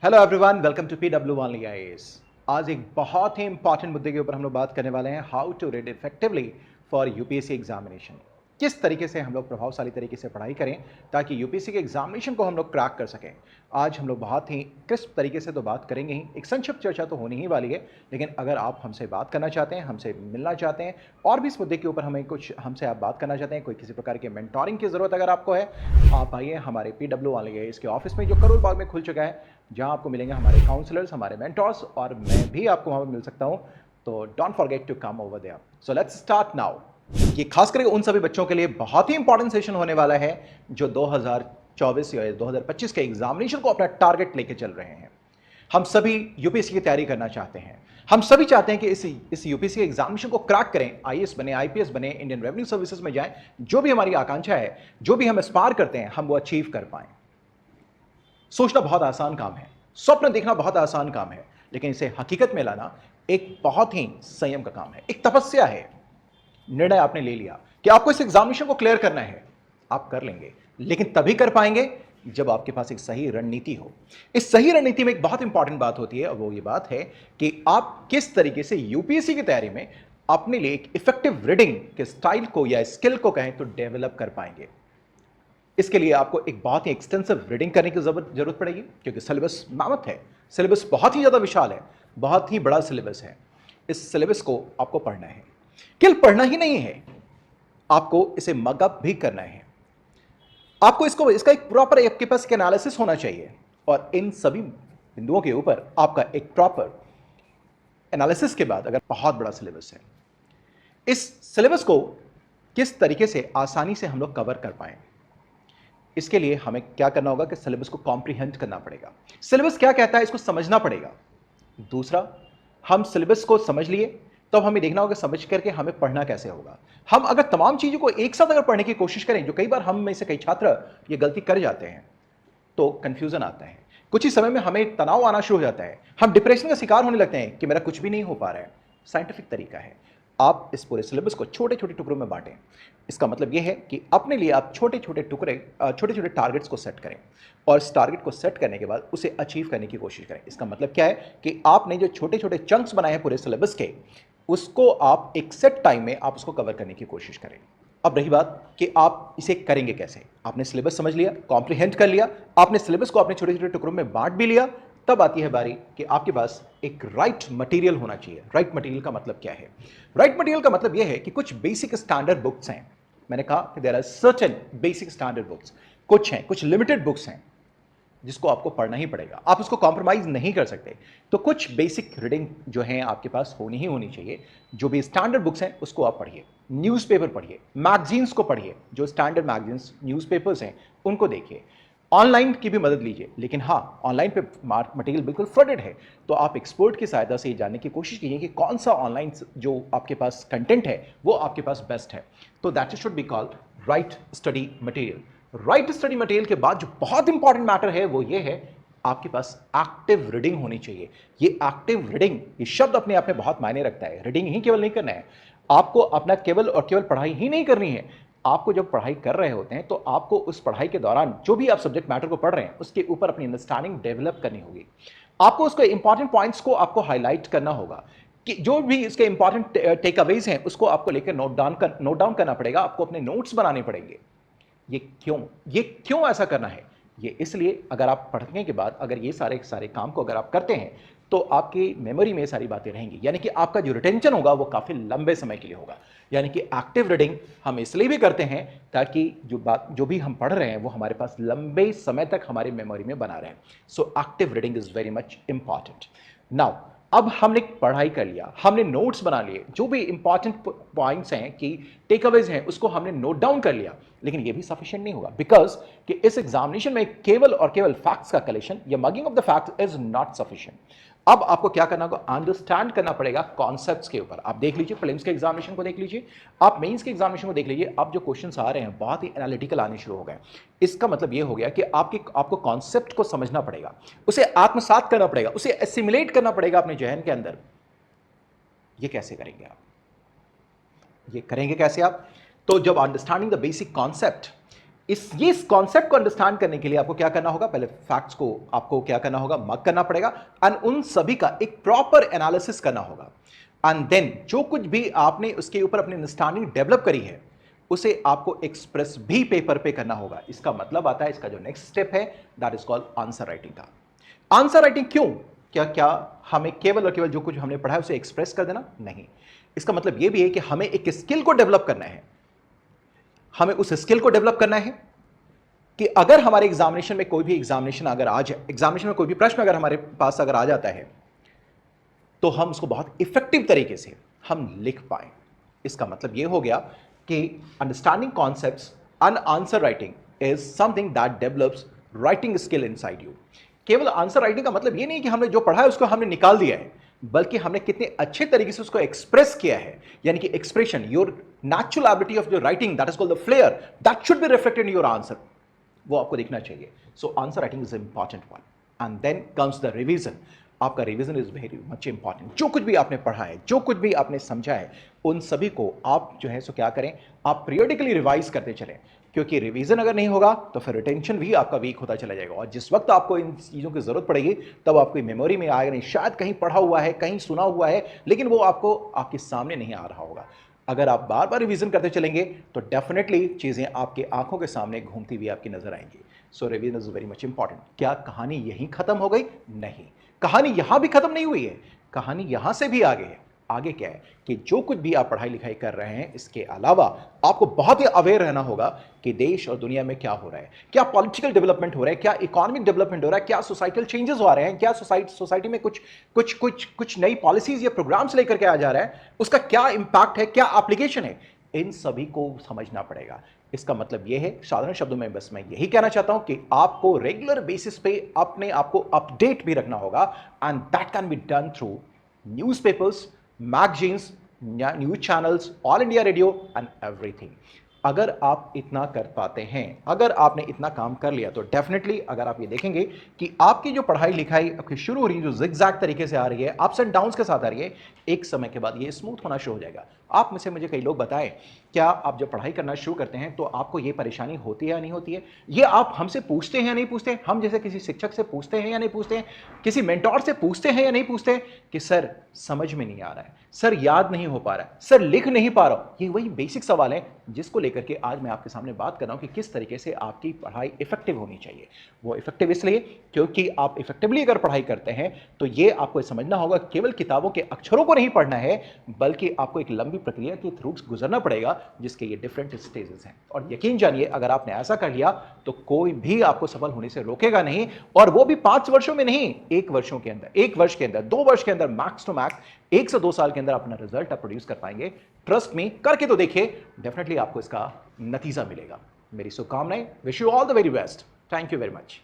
Hello everyone, welcome to PW only IAS. आज एक बहुत ही इंपॉर्टेंट मुद्दे के ऊपर हम लोग बात करने वाले हैं, how to read effectively for UPSC examination. किस तरीके से हम लोग प्रभावशाली तरीके से पढ़ाई करें ताकि यूपीएससी के एग्जामिनेशन को हम लोग क्रैक कर सकें। आज हम लोग बहुत ही क्रिस्प तरीके से तो बात करेंगे ही, एक संक्षिप्त चर्चा तो होने ही वाली है, लेकिन अगर आप हमसे बात करना चाहते हैं, हमसे मिलना चाहते हैं और भी इस मुद्दे के ऊपर हमें कुछ हमसे आप बात करना चाहते हैं, कोई किसी प्रकार के मेंटोरिंग की ज़रूरत अगर आपको है, आप आइए हमारे PW वाले इसके ऑफिस में जो करोल बाग में खुल चुका है, जहां आपको मिलेंगे हमारे काउंसलर्स, हमारे मेंटोर्स और मैं भी आपको वहां पर मिल सकता हूं। तो don't forget to come over there. So let's start now. ये खास करके उन सभी बच्चों के लिए बहुत ही इंपॉर्टेंट सेशन होने वाला है जो 2024 या 2025 के एग्जामिनेशन को अपना टारगेट लेके चल रहे हैं। हम सभी यूपीएससी की तैयारी करना चाहते हैं। हम सभी चाहते हैं कि इस यूपीएससी एग्जामिनेशन को क्रैक करें, आईएएस बने, आईपीएस बने, इंडियन रेवेन्यू सर्विसेज में जाएं। जो भी हमारी आकांक्षा है, जो भी हम एस्पायर करते हैं, हम वो अचीव कर पाएं। सोचना बहुत आसान काम है, स्वप्न देखना बहुत आसान काम है, लेकिन इसे हकीकत में लाना एक बहुत ही संयम का काम है, एक तपस्या है। निर्णय आपने ले लिया कि आपको इस एग्जामिनेशन को क्लियर करना है, आप कर लेंगे, लेकिन तभी कर पाएंगे जब आपके पास एक सही रणनीति हो। इस सही रणनीति में एक बहुत इंपॉर्टेंट बात होती है और वो ये बात है कि आप किस तरीके से यूपीएससी की तैयारी में अपने लिए एक इफेक्टिव रीडिंग के स्टाइल को या स्किल को कहें तो डेवलप कर पाएंगे। इसके लिए आपको एक बहुत ही एक्सटेंसिव रीडिंग करने की जरूरत पड़ेगी, क्योंकि सिलेबस मामत है, सिलेबस बहुत ही ज़्यादा विशाल है, बहुत ही बड़ा सिलेबस है। इस सिलेबस को आपको पढ़ना है, केवल पढ़ना ही नहीं है, आपको इसे मगअप भी करना है। आपको इसका एक प्रॉपर आपके पास एक एनालिसिस होना चाहिए और इन सभी बिंदुओं के ऊपर आपका एक प्रॉपर एनालिसिस के बाद अगर बहुत बड़ा सिलेबस है, इस सिलेबस को किस तरीके से आसानी से हम लोग कवर कर पाएं, इसके लिए हमें क्या करना होगा कि सिलेबस को कॉम्प्रिहेंड करना पड़ेगा। सिलेबस क्या कहता है इसको समझना पड़ेगा। दूसरा, हम सिलेबस को समझ लिए तब हमें देखना होगा समझ करके हमें पढ़ना कैसे होगा। हम अगर तमाम चीजों को एक साथ अगर पढ़ने की कोशिश करें, जो कई बार हम में से कई छात्र ये गलती कर जाते हैं, तो कंफ्यूजन आता है। कुछ ही समय में हमें तनाव आना शुरू हो जाता है, हम डिप्रेशन का शिकार होने लगते हैं कि मेरा कुछ भी नहीं हो पा रहा है। साइंटिफिक तरीका है, आप इस पूरे सिलेबस को छोटे छोटे टुकड़ों में बांटें। इसका मतलब यह है कि अपने लिए आप छोटे छोटे टारगेट्स को सेट करें और इस टारगेट को सेट करने के बाद उसे अचीव करने की कोशिश करें। इसका मतलब क्या है कि आपने जो छोटे छोटे चंक्स बनाए हैं पूरे सिलेबस के, उसको आप एक सेट टाइम में आप उसको कवर करने की कोशिश करें। अब रही बात कि आप इसे करेंगे कैसे। आपने सिलेबस समझ लिया, कॉम्प्रिहेंड कर लिया, आपने सिलेबस को अपने छोटे छोटे टुकड़ों में बांट भी लिया, तब आती है बारी कि आपके पास एक राइट मटेरियल होना चाहिए। राइट मटेरियल का मतलब क्या है? राइट मटेरियल का मतलब यह है कि कुछ बेसिक स्टैंडर्ड बुक्स हैं। मैंने कहा कि there are certain basic standard books, कुछ हैं, कुछ लिमिटेड बुक्स हैं जिसको आपको पढ़ना ही पड़ेगा, आप उसको कॉम्प्रोमाइज नहीं कर सकते। तो कुछ बेसिक रीडिंग जो है आपके पास होनी ही होनी चाहिए। जो भी स्टैंडर्ड बुक्स हैं उसको आप पढ़िए, न्यूज़पेपर पढ़िए, मैगजीन्स को पढ़िए, जो स्टैंडर्ड मैगजीन्स न्यूज़पेपर्स हैं उनको देखिए, ऑनलाइन की भी मदद लीजिए। लेकिन हाँ, ऑनलाइन पे मटेरियल बिल्कुल फ्लडेड है, तो आप एक्सपर्ट की सहायता से ये जानने की कोशिश कीजिए कि कौन सा ऑनलाइन जो आपके पास कंटेंट है वो आपके पास बेस्ट है। तो that should be called right study material. Right study material के बाद जो बहुत इंपॉर्टेंट मैटर है वो ये है, आपके पास एक्टिव रीडिंग होनी चाहिए। ये एक्टिव रीडिंग, ये शब्द अपने आप में बहुत मायने रखता है। रीडिंग ही केवल नहीं करना है, आपको अपना केवल और केवल पढ़ाई ही नहीं करनी है। आपको जब पढ़ाई कर रहे होते हैं तो आपको उस पढ़ाई के दौरान जो भी आप सब्जेक्ट मैटर को पढ़ रहे हैं उसके ऊपर अपनी अंडरस्टैंडिंग डेवलप करनी होगी। आपको उसके इंपॉर्टेंट पॉइंट्स को आपको हाईलाइट करना होगा कि जो भी इसके इंपॉर्टेंट टेक अवेज हैं उसको आपको लेकर नोट डाउन करना पड़ेगा, आपको अपने नोट्स बनाने पड़ेंगे। ये क्यों ऐसा करना है? ये इसलिए, अगर आप पढ़ने के बाद अगर ये सारे काम को अगर आप करते हैं तो आपकी मेमोरी में सारी बातें रहेंगी, यानी कि आपका जो रिटेंशन होगा वो काफ़ी लंबे समय के लिए होगा। यानी कि एक्टिव रीडिंग हम इसलिए भी करते हैं ताकि जो भी हम पढ़ रहे हैं वो हमारे पास लंबे समय तक हमारी मेमोरी में बना रहे। So active reading is very much important. Now, अब हमने पढ़ाई कर लिया, हमने नोट्स बना लिए, जो भी इंपॉर्टेंट पॉइंट्स हैं कि टेकअवेज हैं उसको हमने नोट डाउन कर लिया, लेकिन ये भी सफिशिएंट नहीं होगा, बिकॉज कि इस एग्जामिनेशन में केवल और केवल फैक्ट्स का कलेक्शन या mugging of the facts is not sufficient. अब आपको क्या करना होगा, अंडरस्टैंड करना पड़ेगा कॉन्सेप्ट्स के ऊपर। आप देख लीजिए प्रीलिम्स के एग्जामिनेशन को देख लीजिए, आप मेंस के एग्जामिनेशन को देख लीजिए, अब जो क्वेश्चंस आ रहे हैं बहुत ही एनालिटिकल आने शुरू हो गए। इसका मतलब ये हो गया कि आपको कॉन्सेप्ट को समझना पड़ेगा, उसे आत्मसात करना पड़ेगा, उसे एसिमुलेट करना पड़ेगा अपने जहन के अंदर। ये कैसे करेंगे आप? ये करेंगे कैसे आप? तो जब अंडरस्टैंडिंग द बेसिक कॉन्सेप्ट, इस कॉन्सेप्ट को अंडरस्टैंड करने के लिए आपको क्या करना होगा, पहले फैक्ट्स को आपको क्या करना होगा, मार्क करना पड़ेगा एंड उन सभी का एक प्रॉपर एनालिसिस करना होगा एंड देन जो कुछ भी आपने उसके ऊपर अपनी अंडरस्टैंडिंग डेवलप करी है उसे आपको एक्सप्रेस भी पेपर पे करना होगा। इसका मतलब आता है, इसका जो नेक्स्ट स्टेप है that is called answer writing का। आंसर राइटिंग क्यों? क्या क्या हमें केवल और केवल जो कुछ हमने पढ़ा है उसे एक्सप्रेस कर देना? नहीं, इसका मतलब यह भी है कि हमें एक स्किल को डेवलप करना है। हमें उस स्किल को डेवलप करना है कि अगर हमारे एग्जामिनेशन में कोई भी एग्जामिनेशन अगर आ जाए, एग्जामिनेशन में कोई भी प्रश्न अगर हमारे पास अगर आ जाता है तो हम उसको बहुत इफेक्टिव तरीके से हम लिख पाए। इसका मतलब यह हो गया कि understanding concepts and answer writing is something that develops writing skill inside you. केवल आंसर राइटिंग का मतलब यह नहीं कि हमने जो पढ़ा है उसको हमने निकाल दिया है, बल्कि हमने कितने अच्छे तरीके से उसको एक्सप्रेस किया है, यानी कि expression, your natural ability of your writing, that is called the flair, that should be reflected in your answer, वो आपको देखना चाहिए। So answer writing is important one and then comes the revision. आपका revision is very much important. जो कुछ भी आपने पढ़ा है, जो कुछ भी आपने समझा है, उन सभी को आप जो है सो क्या करें, आप पीरियडिकली रिवाइज करते चलें, क्योंकि रिवीजन अगर नहीं होगा तो फिर रिटेंशन भी आपका वीक होता चला जाएगा और जिस वक्त आपको इन चीज़ों की जरूरत पड़ेगी तब आपकी मेमोरी में आएगा नहीं। शायद कहीं पढ़ा हुआ है, कहीं सुना हुआ है, लेकिन वो आपको आपके सामने नहीं आ रहा होगा। अगर आप बार बार रिवीजन करते चलेंगे तो डेफिनेटली चीज़ें आपके आंखों के सामने घूमती हुई आपकी नजर आएंगी। So revision is very much important. क्या कहानी यहीं खत्म हो गई? नहीं, कहानी यहां भी खत्म नहीं हुई है, कहानी यहां से भी आगे है। आगे क्या है कि जो कुछ भी आप पढ़ाई लिखाई कर रहे हैं, इसके अलावा आपको बहुत ही अवेयर रहना होगा कि देश और दुनिया में क्या हो रहा है, क्या पॉलिटिकल डेवलपमेंट हो रहा है, क्या इकोनॉमिक डेवलपमेंट हो रहा है, क्या सोसाइटल चेंजेस आ रहे हैं, क्या सोसाइटी में कुछ नई पॉलिसीज या प्रोग्राम्स लेकर के आ जा रहा है, उसका क्या इंपैक्ट है, क्या एप्लीकेशन है, इन सभी को समझना पड़ेगा। इसका मतलब यह है, साधारण शब्दों में बस मैं यही कहना चाहता हूं कि आपको रेगुलर बेसिस पे अपने आप को अपडेट भी रखना होगा and that can be done through newspapers, magazines, news channels, all India radio and everything. अगर आप इतना कर पाते हैं, अगर आपने इतना काम कर लिया तो डेफिनेटली अगर आप ये देखेंगे कि आपकी जो पढ़ाई लिखाई आपकी शुरू हो रही है, जो जिगजैग तरीके से आ रही है, अप्स एंड डाउन्स के साथ आ रही है, एक समय के बाद ये स्मूथ होना शुरू हो जाएगा। आप में से मुझे कई लोग बताएं, क्या आप जब पढ़ाई करना शुरू करते हैं तो आपको ये परेशानी होती है या नहीं होती है? ये आप हमसे पूछते हैं या नहीं पूछते? हम जैसे किसी शिक्षक से पूछते हैं या नहीं पूछते हैं? किसी मेंटोर से पूछते हैं या नहीं पूछते हैं कि सर समझ में नहीं आ रहा है, सर याद नहीं हो पा रहा है, सर लिख नहीं पा रहा हूं? ये वही बेसिक सवाल है जिसको लेकर के आज मैं आपके सामने बात कर रहा हूं कि किस तरीके से आपकी पढ़ाई इफेक्टिव होनी चाहिए। वो इफेक्टिव इसलिए क्योंकि आप इफेक्टिवली अगर पढ़ाई करते हैं तो ये आपको समझना होगा, केवल किताबों के अक्षरों को नहीं पढ़ना है, बल्कि आपको एक लंबी प्रक्रिया के थ्रू गुजरना पड़ेगा जिसके ये डिफरेंट स्टेजेस हैं। और यकीन जानिए, अगर आपने ऐसा कर लिया तो कोई भी आपको सफल होने से रोकेगा नहीं, और वो भी 5 वर्षों में नहीं, 1 वर्षों के अंदर, 1 वर्ष के अंदर, 2 वर्ष के अंदर, मैक्स टू मैक्स 1 से 2 साल के अंदर अपना रिजल्ट आप प्रोड्यूस कर पाएंगे। ट्रस्ट मी, करके तो देखिए, डेफिनेटली आपको इसका नतीजा मिलेगा। मेरी शुभकामनाएं। Wish you all the very best. Thank you very much.